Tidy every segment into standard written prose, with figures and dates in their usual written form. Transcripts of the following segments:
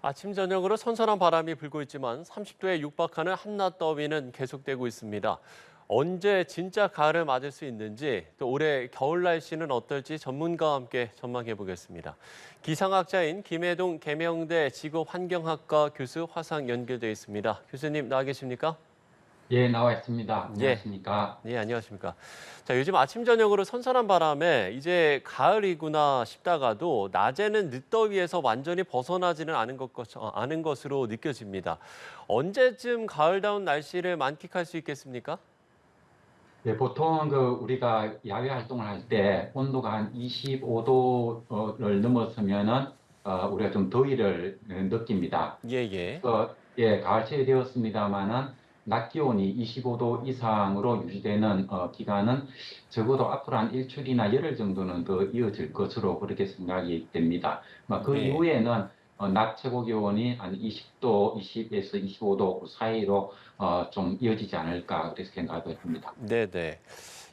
아침 저녁으로 선선한 바람이 불고 있지만 30도에 육박하는 한낮 더위는 계속되고 있습니다. 언제 진짜 가을을 맞을 수 있는지 또 올해 겨울 날씨는 어떨지 전문가와 함께 전망해 보겠습니다. 기상학자인 김해동 계명대 지구환경학과 교수 화상 연결돼 있습니다. 교수님 나와 계십니까? 예, 나와 있습니다. 예. 안녕하십니까? 네, 안녕하십니까. 자, 요즘 아침 저녁으로 선선한 바람에 이제 가을이구나 싶다가도 낮에는 늦더위에서 완전히 벗어나지는 않은 것으로 느껴집니다. 언제쯤 가을다운 날씨를 만끽할 수 있겠습니까? 예, 보통 우리가 야외 활동을 할 때 온도가 한 25도를 넘어서면은 우리가 좀 더위를 느낍니다. 예, 예. 예, 가을철이 되었습니다만은 낮 기온이 25도 이상으로 유지되는 기간은 적어도 앞으로 한 일주일이나 열흘 정도는 더 이어질 것으로 그렇게 생각이 됩니다. 그 네. 이후에는 낮 최고 기온이 한 20도, 20에서 25도 그 사이로 좀 이어지지 않을까 그렇게 생각을 합니다. 네네.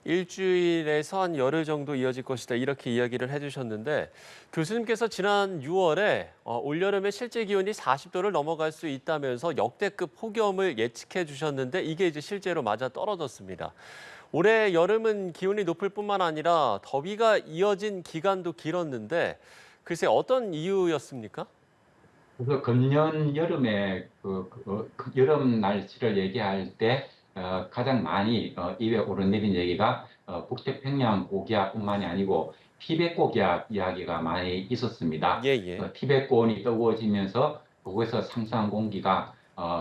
일주일에서 한 열흘 정도 이어질 것이다. 이렇게 이야기를 해주셨는데 교수님께서 지난 6월에 올여름에 실제 기온이 40도를 넘어갈 수 있다면서 역대급 폭염을 예측해 주셨는데 이게 이제 실제로 맞아 떨어졌습니다. 올해 여름은 기온이 높을 뿐만 아니라 더위가 이어진 기간도 길었는데 글쎄 어떤 이유였습니까? 그래서 금년 여름에 여름 날씨를 얘기할 때 가장 많이 입에 오르내린 얘기가 북태평양 고기압뿐만이 아니고 티베트 고기압 이야기가 많이 있었습니다. 예, 예. 티베트권이 뜨거워지면서 그곳에서 상승한 공기가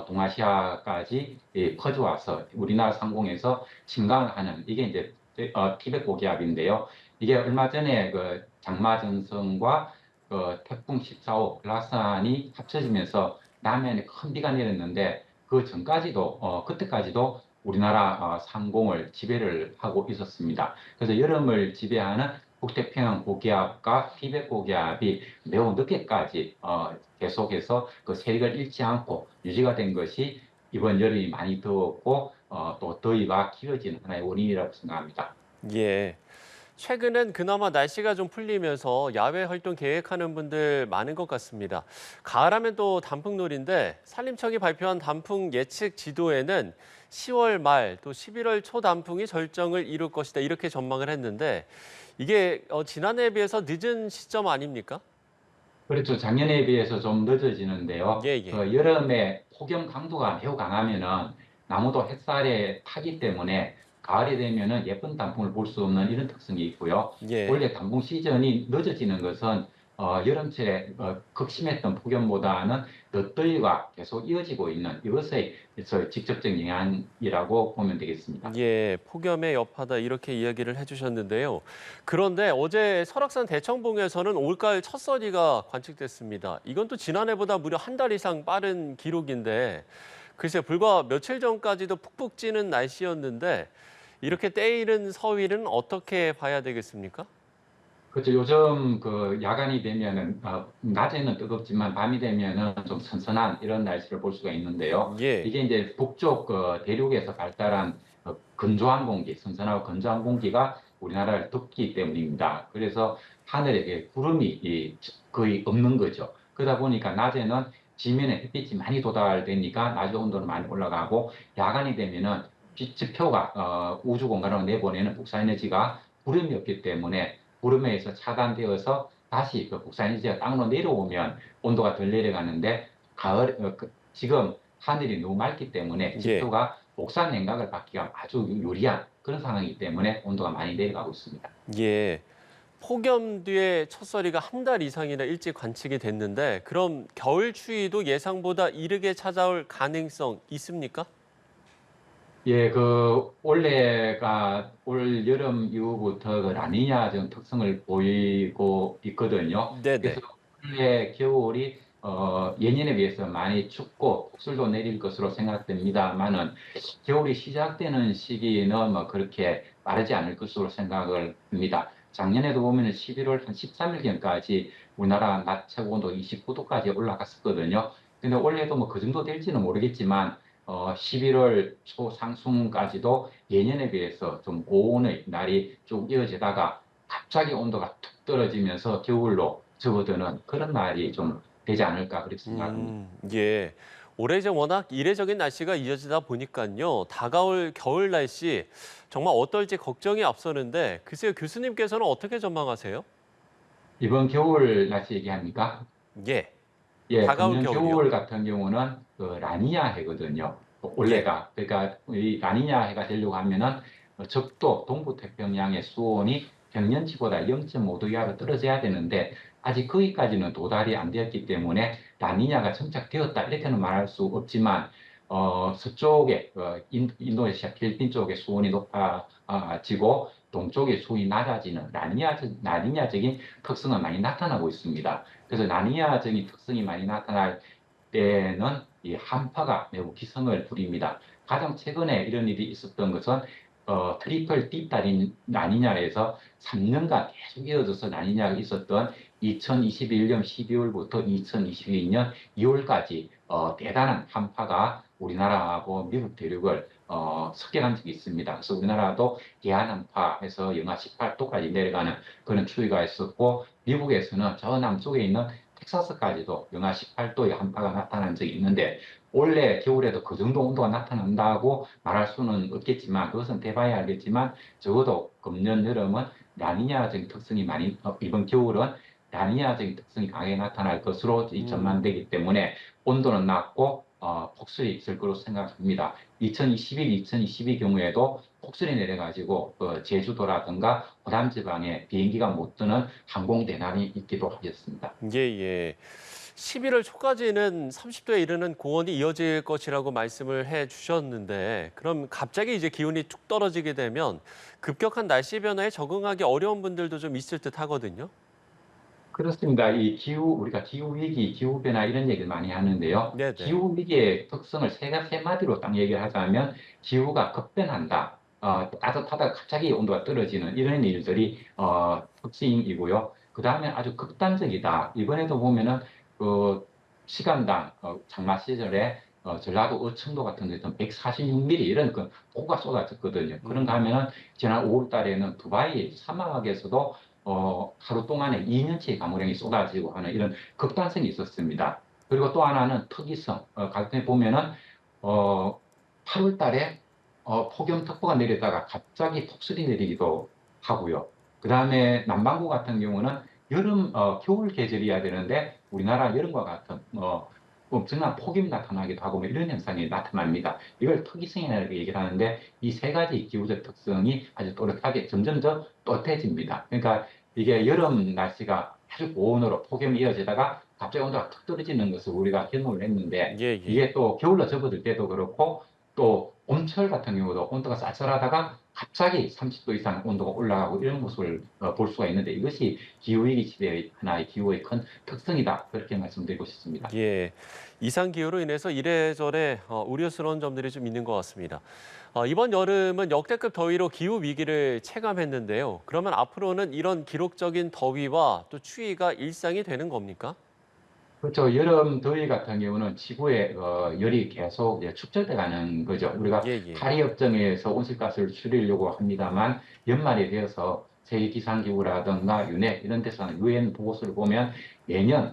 동아시아까지 퍼져와서 우리나라 상공에서 침강을 하는 이게 이제 티베트 고기압인데요. 이게 얼마 전에 그 장마전선과 태풍 14호 라산이 합쳐지면서 남해안에 큰 비가 내렸는데 그 전까지도 그때까지도 우리나라 상공을 지배를 하고 있었습니다. 그래서 여름을 지배하는 북태평양 고기압과 티베트 고기압이 매우 늦게까지 계속해서 그 세력을 잃지 않고 유지가 된 것이 이번 여름이 많이 더웠고 또 더위가 길어지는 하나의 원인이라고 생각합니다. 예. 최근엔 그나마 날씨가 좀 풀리면서 야외 활동 계획하는 분들 많은 것 같습니다. 가을하면 또 단풍놀이인데 산림청이 발표한 단풍 예측 지도에는 10월 말 또 11월 초 단풍이 절정을 이룰 것이다 이렇게 전망을 했는데 이게 지난해에 비해서 늦은 시점 아닙니까? 그렇죠. 작년에 비해서 좀 늦어지는데요. 예, 예. 여름에 폭염 강도가 매우 강하면은 나무도 햇살에 타기 때문에 가을이 되면은 예쁜 단풍을 볼 수 없는 이런 특성이 있고요. 예. 원래 단풍 시즌이 늦어지는 것은 여름철에 극심했던 폭염보다는 늦더위가 계속 이어지고 있는 이것에 직접적인 영향이라고 보면 되겠습니다. 예, 폭염의 여파다 이렇게 이야기를 해주셨는데요. 그런데 어제 설악산 대청봉에서는 올가을 첫서리가 관측됐습니다. 이건 또 지난해보다 무려 한 달 이상 빠른 기록인데 글쎄 불과 며칠 전까지도 푹푹 찌는 날씨였는데 이렇게 때이른 서위는 어떻게 봐야 되겠습니까? 그렇죠. 요즘 야간이 되면은 낮에는 뜨겁지만 밤이 되면은 좀 선선한 이런 날씨를 볼 수가 있는데요. 예, 이게 이제 북쪽 대륙에서 발달한 건조한 공기, 선선하고 건조한 공기가 우리나라를 덮기 때문입니다. 그래서 하늘에 구름이 거의 없는 거죠. 그러다 보니까 낮에는 지면에 햇빛이 많이 도달되니까 낮의 온도는 많이 올라가고 야간이 되면은 지표가 우주 공간으로 내보내는 북사에너지가 구름이 없기 때문에 구름에 의해서 차단되어서 다시 그 북산이지가 땅으로 내려오면 온도가 덜 내려가는데 지금 하늘이 너무 맑기 때문에 예, 지표가 복산 냉각을 받기가 아주 유리한 그런 상황이기 때문에 온도가 많이 내려가고 있습니다. 예. 폭염 뒤에 첫서리가 한 달 이상이나 일찍 관측이 됐는데 그럼 겨울 추위도 예상보다 이르게 찾아올 가능성 있습니까? 예, 올 여름 이후부터 그 라니냐 좀 특성을 보이고 있거든요. 그래서 네네. 올해 겨울이 예년에 비해서 많이 춥고 폭설도 내릴 것으로 생각됩니다만은 겨울이 시작되는 시기는 뭐 그렇게 빠르지 않을 것으로 생각을 합니다. 작년에도 보면 11월 한 13일경까지 우리나라 낮 최고 온도 29도까지 올라갔었거든요. 근데 올해도 뭐 그 정도 될지는 모르겠지만 11월 초 상순까지도 예년에 비해서 좀 고온의 날이 쭉 이어지다가 갑자기 온도가 툭 떨어지면서 겨울로 접어드는 그런 날이 좀 되지 않을까 그렇게 생각합니다. 예. 올해 이제 워낙 이례적인 날씨가 이어지다 보니까요. 다가올 겨울 날씨 정말 어떨지 걱정이 앞서는데 글쎄요, 교수님께서는 어떻게 전망하세요? 이번 겨울 날씨 얘기합니까? 예. 예, 다가올 금년 겨울이요. 겨울 같은 경우는 그 라니냐 해거든요. 예. 올해가. 그러니까 이 라니냐 해가 되려고 하면은 적도 동부 태평양의 수온이 평년치보다 0.5도 이하로 떨어져야 되는데 아직 거기까지는 도달이 안 되었기 때문에 라니냐가 정착되었다 이렇게는 말할 수 없지만 서쪽에 인도네시아 필리핀 쪽의 수온이 높아지고 동쪽의 수온이 낮아지는 라니냐적인 특성은 많이 나타나고 있습니다. 그래서 라니냐적인 특성이 많이 나타날 때는 이 한파가 매우 기승을 부립니다. 가장 최근에 이런 일이 있었던 것은 트리플 딥다리 라니냐에서 3년간 계속 이어져서 라니냐가 있었던 2021년 12월부터 2022년 2월까지 대단한 한파가 우리나라하고 미국 대륙을 습격한 적이 있습니다. 그래서 우리나라도 대한한파에서 영하 18도까지 내려가는 그런 추위가 있었고 미국에서는 저 남쪽에 있는 텍사스까지도 영하 18도의 한파가 나타난 적이 있는데 올해 겨울에도 그 정도 온도가 나타난다고 말할 수는 없겠지만 그것은 대봐야 알겠지만 적어도 금년 여름은 라니냐적인 특성이 이번 겨울은 라니냐적인 특성이 강하게 나타날 것으로 전망되기 때문에 온도는 낮고 폭설이 있을 거로 생각합니다. 2021, 2022 경우에도 폭설이 내려가지고 제주도라든가 호남 지방에 비행기가 못 뜨는 항공대란이 있기도 하겠습니다. 예, 예. 11월 초까지는 30도에 이르는 고온이 이어질 것이라고 말씀을 해 주셨는데 그럼 갑자기 이제 기온이 툭 떨어지게 되면 급격한 날씨 변화에 적응하기 어려운 분들도 좀 있을 듯 하거든요. 그렇습니다. 우리가 기후위기, 기후변화 이런 얘기를 많이 하는데요. 네네. 기후위기의 특성을 세 마디로 딱 얘기를 하자면 기후가 급변한다. 따뜻하다가 갑자기 온도가 떨어지는 이런 일들이 특징이고요. 그 다음에 아주 극단적이다. 이번에도 보면은 그 시간당 장마 시절에 전라도 어청도 같은 데서 146mm 이런 그 폭우가 쏟아졌거든요. 그런가 음. 하면은 지난 5월 달에는 두바이 사막에서도 하루 동안에 2년치의 강우량이 쏟아지고 하는 이런 극단성이 있었습니다. 그리고 또 하나는 특이성. 가끔에 보면은, 8월 달에, 폭염특보가 내리다가 갑자기 폭설이 내리기도 하고요. 그 다음에 남반구 같은 경우는 겨울 계절이어야 되는데 우리나라 여름과 같은, 엄청난 폭염이 나타나기도 하고 뭐 이런 현상이 나타납니다. 이걸 특이성이라고 얘기를 하는데 이 세 가지 기후적 특성이 아주 또렷하게 점점 더 또렷해집니다. 그러니까 이게 여름 날씨가 아주 고온으로 폭염이 이어지다가 갑자기 온도가 툭 떨어지는 것을 우리가 경험을 했는데 예, 예. 이게 또 겨울로 접어들 때도 그렇고 또 봄철 같은 경우도 온도가 쌀쌀하다가 갑자기 30도 이상 온도가 올라가고 이런 모습을 볼 수가 있는데 이것이 기후위기 시대의 하나의 기후의 큰 특성이다. 그렇게 말씀드리고 싶습니다. 예. 이상 기후로 인해서 이래저래 우려스러운 점들이 좀 있는 것 같습니다. 이번 여름은 역대급 더위로 기후 위기를 체감했는데요. 그러면 앞으로는 이런 기록적인 더위와 또 추위가 일상이 되는 겁니까? 그렇죠. 여름 더위 같은 경우는 지구의 열이 계속 이제 축적돼 가는 거죠. 우리가 예, 예. 파리 협정에서 온실가스를 줄이려고 합니다만 연말이 되어서 세계 기상기구라든가 유네 이런 데서는 유엔 보고서를 보면 매년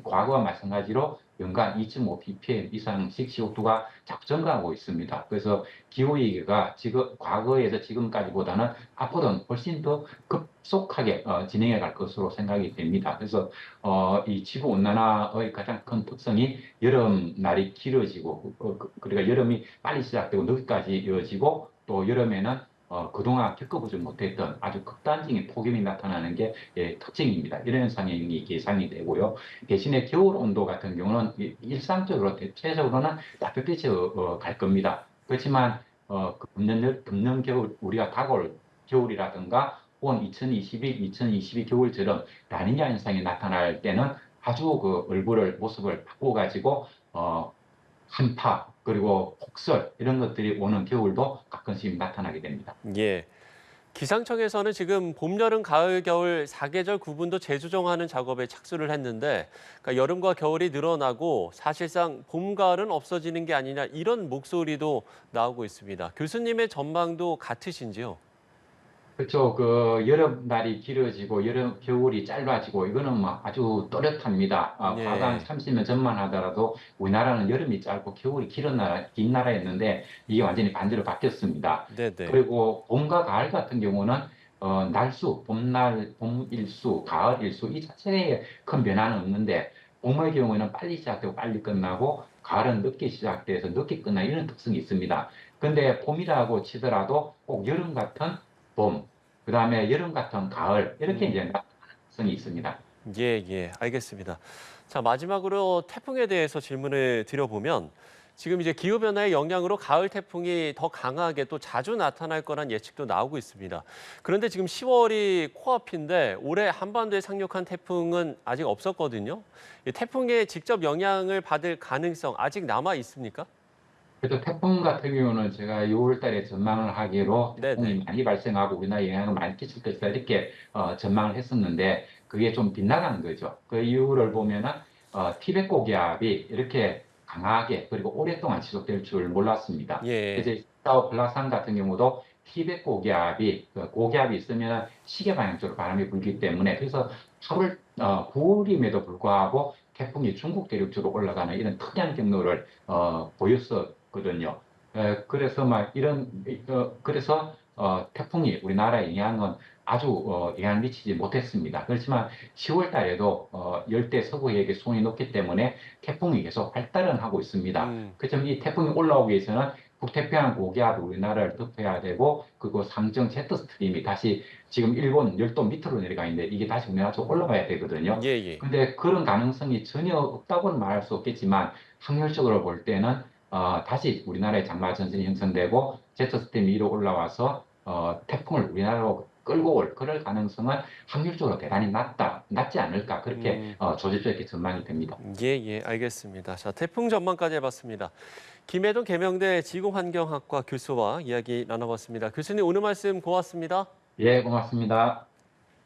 과거와 마찬가지로 연간 2.5 ppm 이상씩 CO2가 자꾸 증가하고 있습니다. 그래서 기후위기가 지금 과거에서 지금까지보다는 앞으로는 훨씬 더 급속하게 진행해 갈 것으로 생각이 됩니다. 그래서 이 지구 온난화의 가장 큰 특성이 여름 날이 길어지고, 그러니까 여름이 빨리 시작되고 늦게까지 이어지고, 또 여름에는 그동안 겪어보지 못했던 아주 극단적인 폭염이 나타나는 게 특징입니다. 이런 현상이 예상이 되고요. 대신에 겨울 온도 같은 경우는 일상적으로 대체적으로는 따뜻해져 갈 겁니다. 그렇지만 금년 겨울 우리가 다가올 겨울이라든가 혹은 2021, 2022 겨울처럼 라니냐 현상이 나타날 때는 아주 그 모습을 바꿔가지고 한파 그리고 폭설 이런 것들이 오는 겨울도 가끔씩 나타나게 됩니다. 예. 기상청에서는 지금 봄, 여름, 가을, 겨울 4계절 구분도 재조정하는 작업에 착수를 했는데 그러니까 여름과 겨울이 늘어나고 사실상 봄, 가을은 없어지는 게 아니냐 이런 목소리도 나오고 있습니다. 교수님의 전망도 같으신지요? 그렇죠. 그 여름날이 길어지고 겨울이 짧아지고 이거는 뭐 아주 또렷합니다. 과거 한 예. 30년 전만 하더라도 우리나라는 여름이 짧고 겨울이 긴 나라였는데 이게 완전히 반대로 바뀌었습니다. 네네. 그리고 봄과 가을 같은 경우는 날수, 봄 일수, 가을 일수 이 자체에 큰 변화는 없는데 봄의 경우에는 빨리 시작되고 빨리 끝나고 가을은 늦게 시작돼서 늦게 끝나 이런 특성이 있습니다. 근데 봄이라고 치더라도 꼭 여름 같은 봄, 그다음에 여름 같은 가을 이렇게 이제 음. 나타성이 있습니다. 예, 예, 알겠습니다. 자, 마지막으로 태풍에 대해서 질문을 드려보면 지금 이제 기후변화의 영향으로 가을 태풍이 더 강하게 또 자주 나타날 거란 예측도 나오고 있습니다. 그런데 지금 10월이 코앞인데 올해 한반도에 상륙한 태풍은 아직 없었거든요. 이 태풍의 직접 영향을 받을 가능성 아직 남아 있습니까? 그래서 태풍 같은 경우는 제가 6월 달에 전망을 하기로 태풍이 네네. 많이 발생하고 우리나라에 영향을 많이 끼칠 것이다 이렇게 전망을 했었는데 그게 좀 빗나간 거죠. 그 이유를 보면은 티벳 고기압이 이렇게 강하게 그리고 오랫동안 지속될 줄 몰랐습니다. 예. 이제 사우플라산 같은 경우도 티벳 고기압이 그 고기압이 있으면 시계 방향쪽으로 바람이 불기 때문에 그래서 8월 9월임에도 불구하고 태풍이 중국 대륙 쪽으로 올라가는 이런 특이한 경로를 보였었거든요. 그래서 막 그래서 태풍이 우리나라에 영향은 아주 영향을 미치지 못했습니다. 그렇지만 10월 달에도 열대 서부에게 손이 높기 때문에 태풍이 계속 발달은 하고 있습니다. 음. 그렇지만 이 태풍이 올라오기 위해서는 북태평양 고기압이 우리나라를 덮어야 되고 그리고 상정 제트 스트림이 다시 지금 일본 열도 밑으로 내려가 있는데 이게 다시 우리나라 쪽 올라가야 되거든요. 예, 예. 근데 그런 가능성이 전혀 없다고는 말할 수 없겠지만 확률적으로 볼 때는 다시 우리나라에 장마 전선이 형성되고 제트 스트림이 위로 올라와서 태풍을 우리나라로 끌고 올 그럴 가능성은 확률적으로 대단히 낮지 않을까 그렇게 음. 조직적인 전망이 됩니다. 예, 예, 알겠습니다. 자, 태풍 전망까지 해봤습니다. 김해동 계명대 지구환경학과 교수와 이야기 나눠봤습니다. 교수님 오늘 말씀 고맙습니다. 예, 고맙습니다.